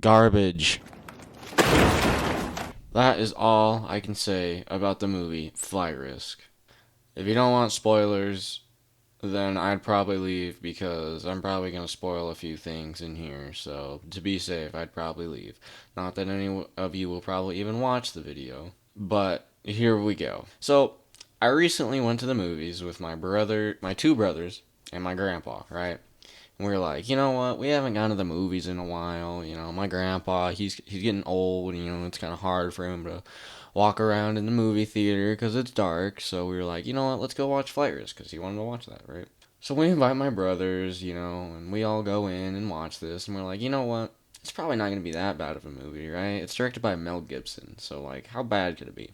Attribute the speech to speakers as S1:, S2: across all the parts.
S1: Garbage. That is all I can say about the movie Flight Risk. If you don't want spoilers, then I'd probably leave because I'm probably going to spoil a few things in here. So, to be safe, I'd probably leave. Not that any of you will probably even watch the video, but here we go. So, I recently went to the movies with my brother, my two brothers, and my grandpa, right? And we were like, you know what? We haven't gone to the movies in a while. You know, my grandpa, he's getting old, and you know, it's kind of hard for him to walk around in the movie theater because it's dark. So we were like, you know what? Let's go watch Flight Risk because he wanted to watch that, right? So we invite my brothers, you know, and we all go in and watch this, and we're like, you know what? It's probably not going to be that bad of a movie, right? It's directed by Mel Gibson, so like, how bad could it be?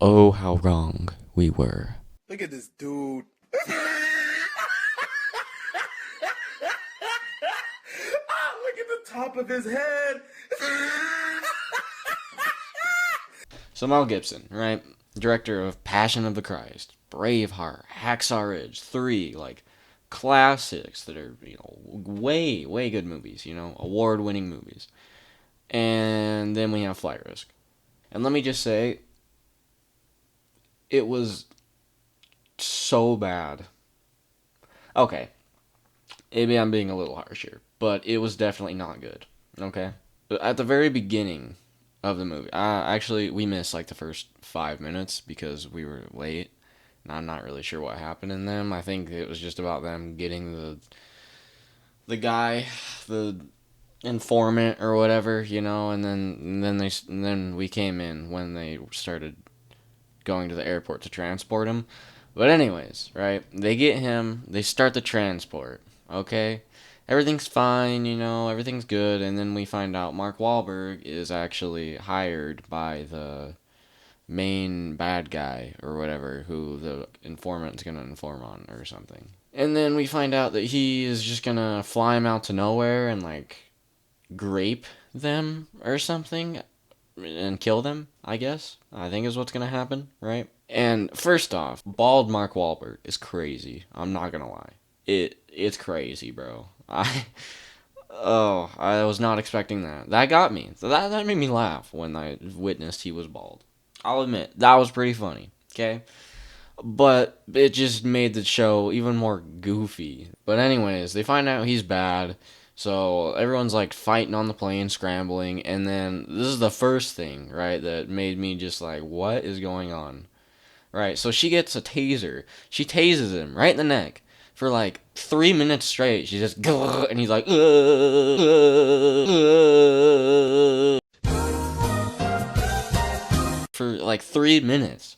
S1: Oh, how wrong we were.
S2: Look at this dude. Look at the top of his head.
S1: So Mel Gibson, right? Director of Passion of the Christ, Braveheart, Hacksaw Ridge, three like classics that are, you know, way good movies, you know, award-winning movies. And then we have Flight Risk. And let me just say, it was so bad. Okay, maybe I'm being a little harsh here, but it was definitely not good. Okay? At the very beginning of the movie, actually, we missed like the first 5 minutes because we were late. And I'm not really sure what happened in them. I think it was just about them getting the guy, the informant or whatever, you know, and then we came in when they started going to the airport to transport him. But anyways, right? They get him, they start the transport, okay? Everything's fine, you know, everything's good, and then we find out Mark Wahlberg is actually hired by the main bad guy or whatever who the informant's gonna inform on or something. And then we find out that he is just gonna fly him out to nowhere and like grape them or something and kill them, I guess. I think is what's gonna happen, right? And first off, bald Mark Wahlberg is crazy. I'm not gonna lie. It's crazy, bro. I was not expecting that. That got me. So that made me laugh when I witnessed he was bald. I'll admit that was pretty funny. Okay, but it just made the show even more goofy. But anyways, they find out he's bad. So everyone's like fighting on the plane, scrambling, and then this is the first thing, right, that made me just like, what is going on? Right, so she gets a taser. She tases him right in the neck for like 3 minutes straight. She just, and he's like, for like 3 minutes.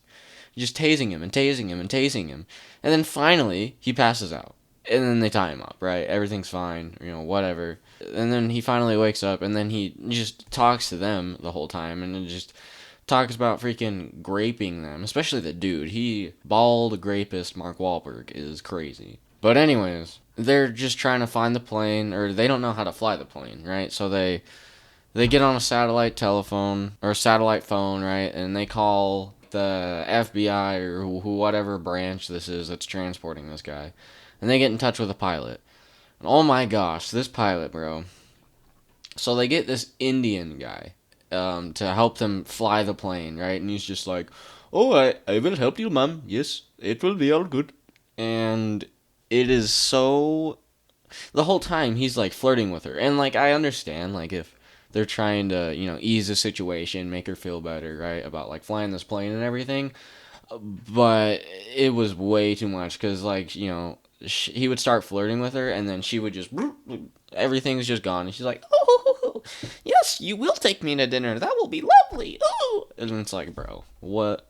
S1: Just tasing him and tasing him and tasing him. And then finally, he passes out. And then they tie him up, right? Everything's fine, you know, whatever. And then he finally wakes up, and then he just talks to them the whole time, and then just talks about freaking graping them, especially the dude. Bald grapist Mark Wahlberg is crazy. But anyways, they're just trying to find the plane, or they don't know how to fly the plane, right? So they get on a satellite telephone or a satellite phone, right? And they call the FBI or whatever branch this is that's transporting this guy. And they get in touch with a pilot. And oh my gosh, this pilot, bro. So they get this Indian guy to help them fly the plane, right? And he's just like, oh, I will help you, ma'am. Yes, it will be all good. And it is so the whole time he's like flirting with her, and like I understand like if they're trying to, you know, ease the situation, make her feel better, right, about like flying this plane and everything, but it was way too much because like, you know, he would start flirting with her and then she would just everything's just gone and she's like, oh yes, you will take me to dinner, that will be lovely, oh, and it's like, bro, what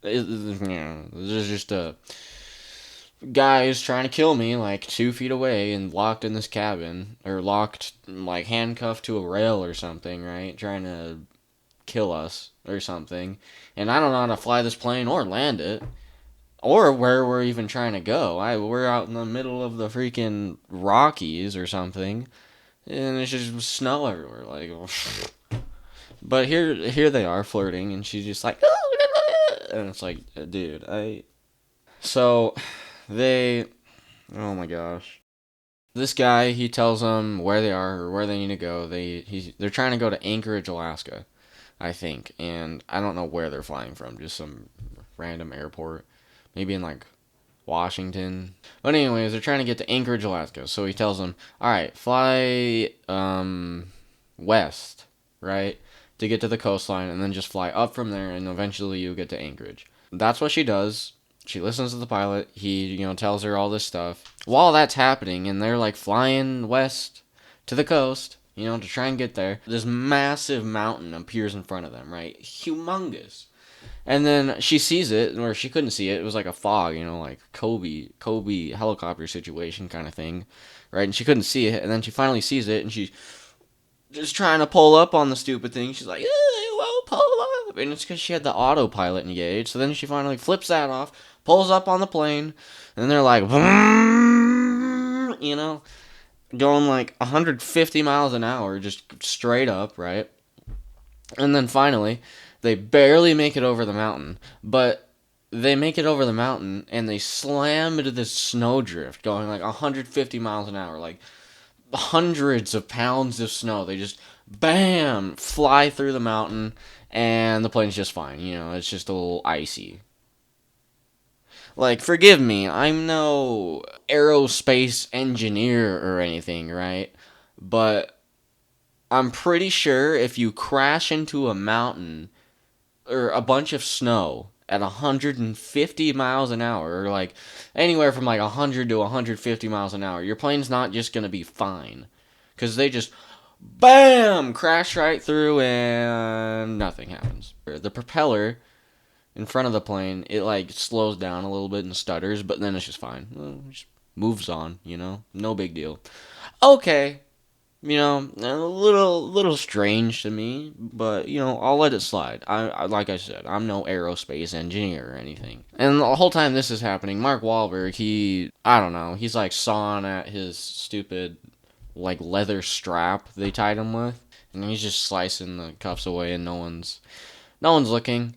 S1: is, you know, this is just a guy is trying to kill me like 2 feet away and locked in this cabin, or locked, like handcuffed to a rail or something, right? Trying to kill us or something. And I don't know how to fly this plane or land it or where we're even trying to go. We're out in the middle of the freaking Rockies or something, and it's just snow everywhere. Like, but here they are flirting, and she's just like, and it's like, dude, so they, oh my gosh. This guy, he tells them where they are or where they need to go. They're trying to go to Anchorage, Alaska, I think, and I don't know where they're flying from. Just some random airport, maybe in like Washington. But anyways, they're trying to get to Anchorage, Alaska. So he tells them, all right, fly west, right, to get to the coastline, and then just fly up from there, and eventually you'll get to Anchorage. That's what she does. She listens to the pilot. He, tells her all this stuff. While that's happening, and they're like flying west to the coast, to try and get there, this massive mountain appears in front of them, right? Humongous. And then she sees it, or she couldn't see it. It was like a fog, like Kobe helicopter situation kind of thing, right? And she couldn't see it. And then she finally sees it, and she's just trying to pull up on the stupid thing. She's like, "I won't pull up," and it's because she had the autopilot engaged. So then she finally flips that off, pulls up on the plane, and they're like, "Vroom," going like 150 miles an hour, just straight up, right? And then finally, they barely make it over the mountain, but they make it over the mountain and they slam into this snowdrift going like 150 miles an hour, like hundreds of pounds of snow. They just bam fly through the mountain and the plane's just fine. It's just a little icy. Like, forgive me, I'm no aerospace engineer or anything, right? But I'm pretty sure if you crash into a mountain or a bunch of snow at 150 miles an hour, or like anywhere from like 100 to 150 miles an hour, your plane's not just gonna be fine. Because they just, BAM! Crash right through and nothing happens. The propeller in front of the plane, it like slows down a little bit and stutters, but then it's just fine. Well, it just moves on, No big deal. Okay, a little strange to me, but I'll let it slide. Like I said, I'm no aerospace engineer or anything. And the whole time this is happening, Mark Wahlberg, I don't know, he's like sawing at his stupid like leather strap they tied him with, and he's just slicing the cuffs away, and no one's looking,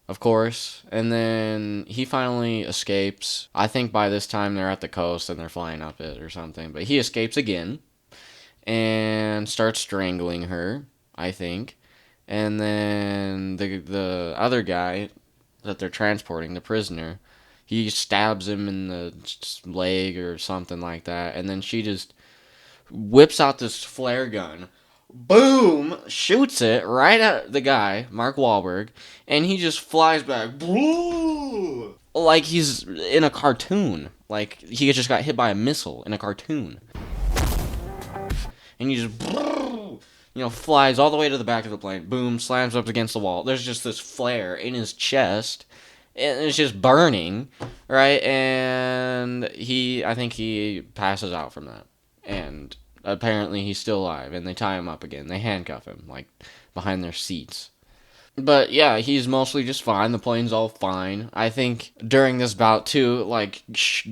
S1: of course. And then he finally escapes. I think by this time they're at the coast and they're flying up it or something, but he escapes again and starts strangling her, I think. And then the other guy that they're transporting, the prisoner, he stabs him in the leg or something like that. And then she just whips out this flare gun, boom, shoots it right at the guy, Mark Wahlberg, and he just flies back, like he's in a cartoon. Like he just got hit by a missile in a cartoon. And he just, flies all the way to the back of the plane, boom, slams up against the wall. There's just this flare in his chest, and it's just burning, right? And I think he passes out from that. And apparently he's still alive, and they tie him up again. They handcuff him, like, behind their seats. But yeah, he's mostly just fine. The plane's all fine. I think during this bout too, like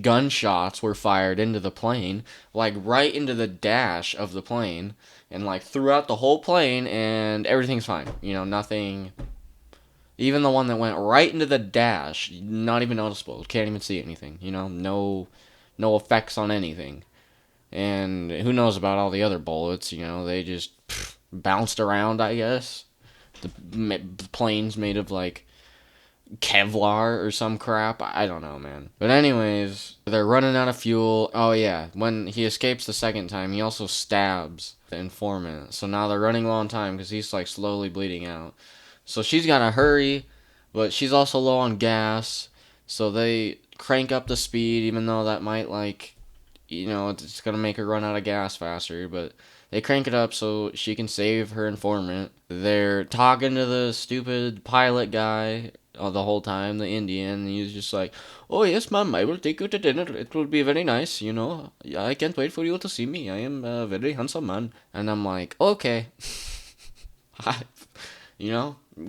S1: gunshots were fired into the plane, like right into the dash of the plane, and like throughout the whole plane, and everything's fine. Nothing. Even the one that went right into the dash, not even noticeable. Can't even see anything. No effects on anything. And who knows about all the other bullets? They just bounced around, I guess. The plane's made of like Kevlar or some crap. I don't know, man. But anyways, they're running out of fuel. Oh yeah, when he escapes the second time, he also stabs the informant. So now they're running low on time because he's like slowly bleeding out. So she's gotta hurry, but she's also low on gas. So they crank up the speed, even though that might like, it's gonna make her run out of gas faster. But they crank it up so she can save her informant. They're talking to the stupid pilot guy the whole time, the Indian. And he's just like, "Oh yes, ma'am, I will take you to dinner. It will be very nice. I can't wait for you to see me. I am a very handsome man." And I'm like, okay,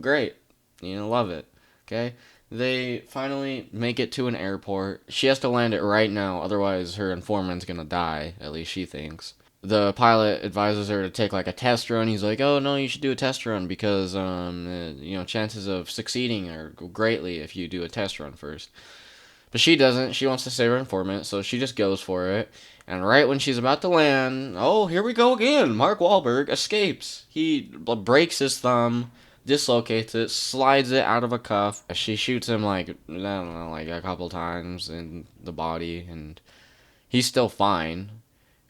S1: great. Love it. Okay. They finally make it to an airport. She has to land it right now, otherwise her informant's gonna die. At least she thinks. The pilot advises her to take like a test run. He's like, "Oh no, you should do a test run because chances of succeeding are greatly if you do a test run first." But she doesn't. She wants to save her informant, so she just goes for it. And right when she's about to land, oh, here we go again. Mark Wahlberg escapes. He breaks his thumb, dislocates it, slides it out of a cuff. She shoots him like, I don't know, like a couple times in the body, and he's still fine.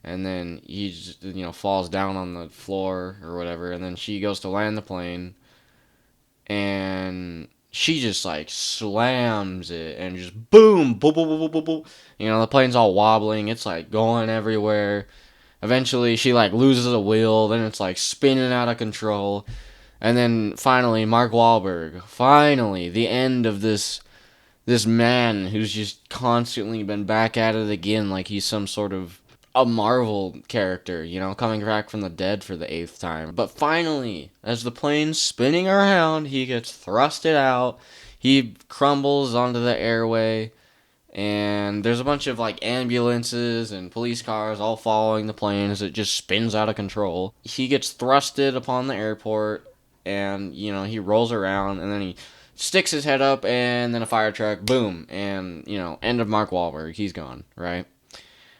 S1: And then he just, falls down on the floor or whatever. And then she goes to land the plane, and she just like slams it and just boom, boom, boom, boom, boom, boom, boom. The plane's all wobbling. It's like going everywhere. Eventually, she like loses a wheel. Then it's like spinning out of control. And then finally, Mark Wahlberg. Finally, the end of this man who's just constantly been back at it again, like he's some sort of a Marvel character, coming back from the dead for the 8th time. But finally, as the plane's spinning around, he gets thrusted out. He crumbles onto the airway, and there's a bunch of like ambulances and police cars all following the plane as it just spins out of control. He gets thrusted upon the airport, and he rolls around, and then he sticks his head up, and then a fire truck, boom, and end of Mark Wahlberg. He's gone, right?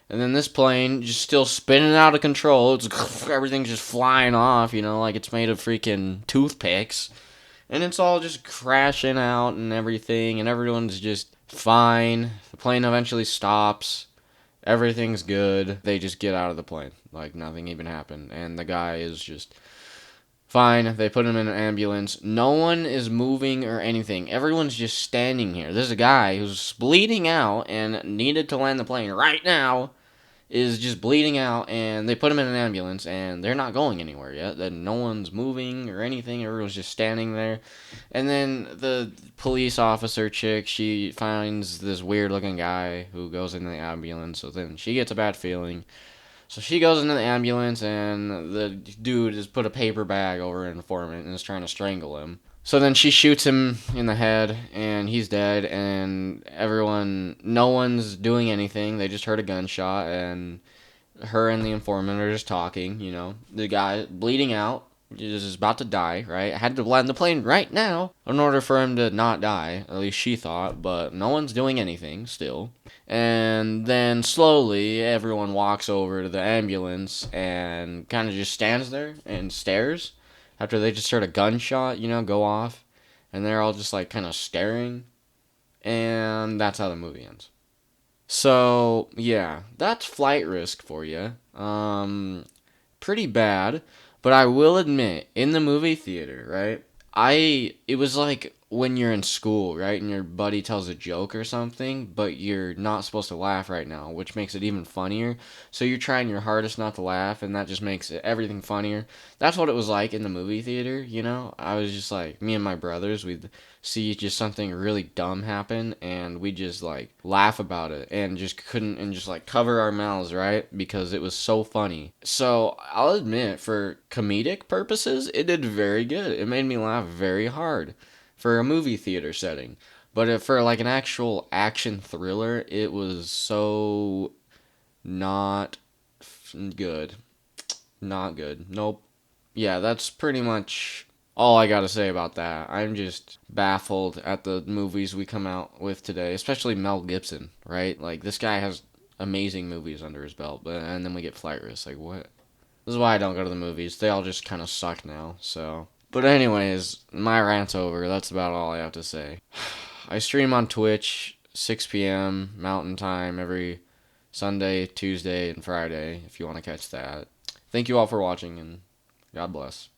S1: And then this plane just still spinning out of control. It's everything's just flying off, like it's made of freaking toothpicks. And it's all just crashing out and everything, and everyone's just fine. The plane eventually stops. Everything's good. They just get out of the plane like nothing even happened. And the guy is just fine. They put him in an ambulance. No one is moving or anything. Everyone's just standing here. There's a guy who's bleeding out and needed to land the plane right now, is just bleeding out, and they put him in an ambulance, and they're not going anywhere yet. That no one's moving or anything. Everyone's just standing there. And then the police officer chick, she finds this weird looking guy who goes into the ambulance. So then she gets a bad feeling. So she goes into the ambulance, and the dude has put a paper bag over her informant and is trying to strangle him. So then she shoots him in the head, and he's dead, and no one's doing anything. They just heard a gunshot, and her and the informant are just talking, The guy bleeding out is about to die, right? I had to land the plane right now in order for him to not die, at least she thought, but no one's doing anything still. And then slowly, everyone walks over to the ambulance and kind of just stands there and stares after they just heard a gunshot, go off. And they're all just like kind of staring. And that's how the movie ends. So, yeah, that's Flight Risk for you. Pretty bad, but I will admit, in the movie theater, right? It was like when you're in school, right, and your buddy tells a joke or something, but you're not supposed to laugh right now, which makes it even funnier. So you're trying your hardest not to laugh, and that just makes everything funnier. That's what it was like in the movie theater, I was just like, me and my brothers, we'd see just something really dumb happen, and we just like laugh about it and just couldn't, and just like cover our mouths, right, because it was so funny. So I'll admit, for comedic purposes, it did very good. It made me laugh very hard for a movie theater setting. But for like an actual action thriller, it was so not good. Not good. Nope. Yeah, that's pretty much all I gotta say about that. I'm just baffled at the movies we come out with today, especially Mel Gibson, right? Like, this guy has amazing movies under his belt, and then we get Flight Risk. Like, what? This is why I don't go to the movies. They all just kind of suck now, so. But anyways, my rant's over. That's about all I have to say. I stream on Twitch, 6 p.m. Mountain Time every Sunday, Tuesday, and Friday, if you want to catch that. Thank you all for watching, and God bless.